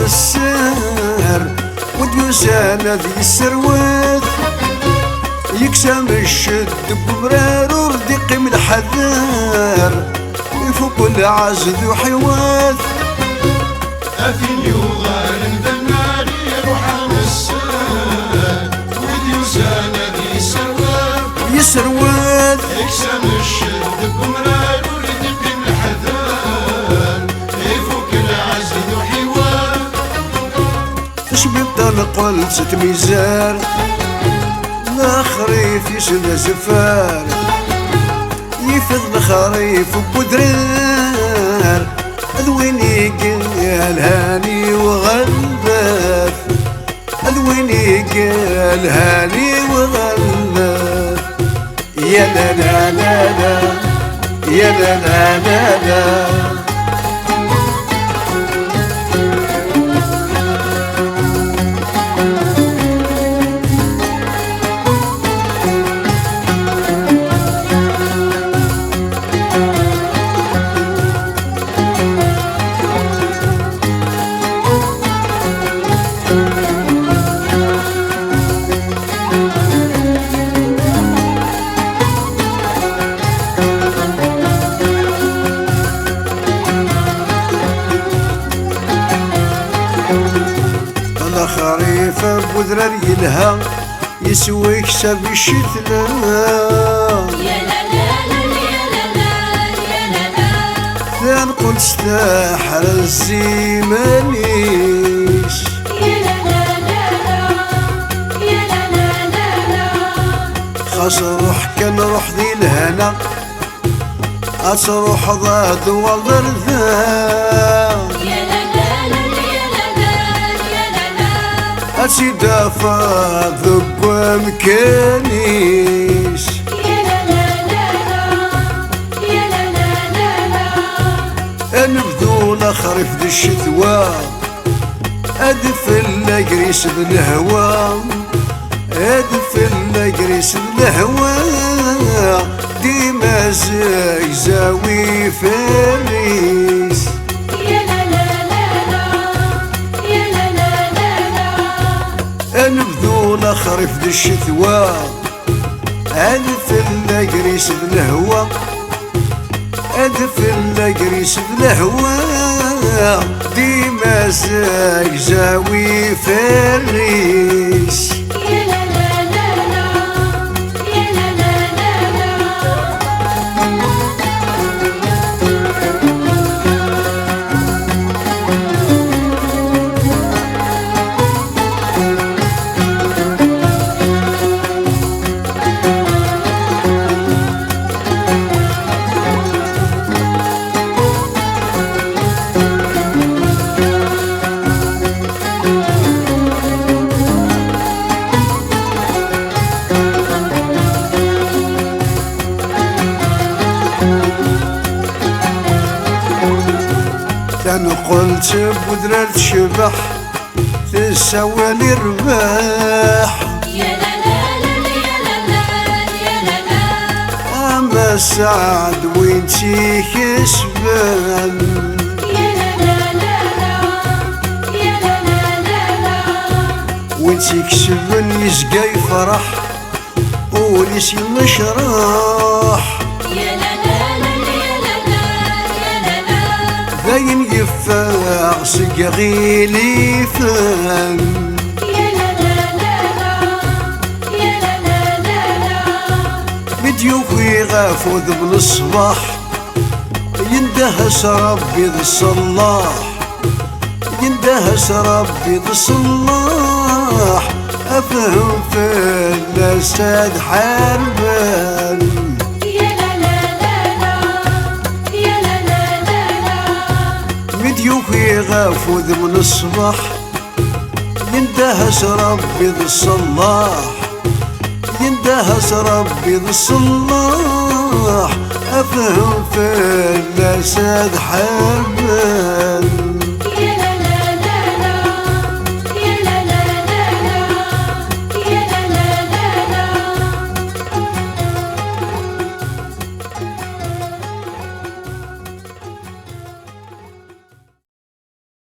السر وديوسانا ذي السروات يكسم الشد ببرار وردق من الحذار يفوق العزد وحيوات أفين يغار الدمار يروح عن السر وديوسانا ذي السروات يسروات يكسم الشد ببرار وردق من الحذار يفوق العزد وحيوات تشبيط نقول ست ميزان لا خريف يسد زفار يفض الخريف بودرار ذوين يقال هاني وغلبات ذوين يقال هاني وغلبات يا لا لا لا لا يا لا لا لا لا خريف بوذرار يلها يسوي كسب الشتلا يا لا لا لا يا لا لا يا لا لا تنقل سلاح الزيمانيش يا لا لا لا يا لا لا لا خاص روح كان روح ذي الهنا أتروح ضاد وضر ذا أتدافع ذب ومكانيش يا لا لا لا يا لا لا لا نبذول خريف ذي الشتوى أدفل قريس بالهوى أدفل قريس بالهوى ديما زاوي فريس نبذول خريف ذي الشتوى أدفل قريس بالهوى أدفل قريس بالهوى ديما زاوي فريس قلت بودرار تشبح تسوى لي رباح يا لا لا لا يا لا لا يا لا لا أما سعد وينتي كسبان يا لا لا لا يا لا لا لا وينتي كسبن يسقى يفرح وليسي مشراح يا لا لا لا يا لا لا يا لا لا باين يفاع سقغيلي فان يا لا لا لا يا لا لا لا بديوكي غافو ذبل الصباح يندهس ربي ذي الصلاح يندهس ربي ذي الصلاح أفهم في الأسد حربان يا لا لا لا يا لا لا مديوكي غافو ذبل الصباح يندهس ربي ذي الصلاح يندهس ربي ذي الصلاح أفهم في الأسد حربان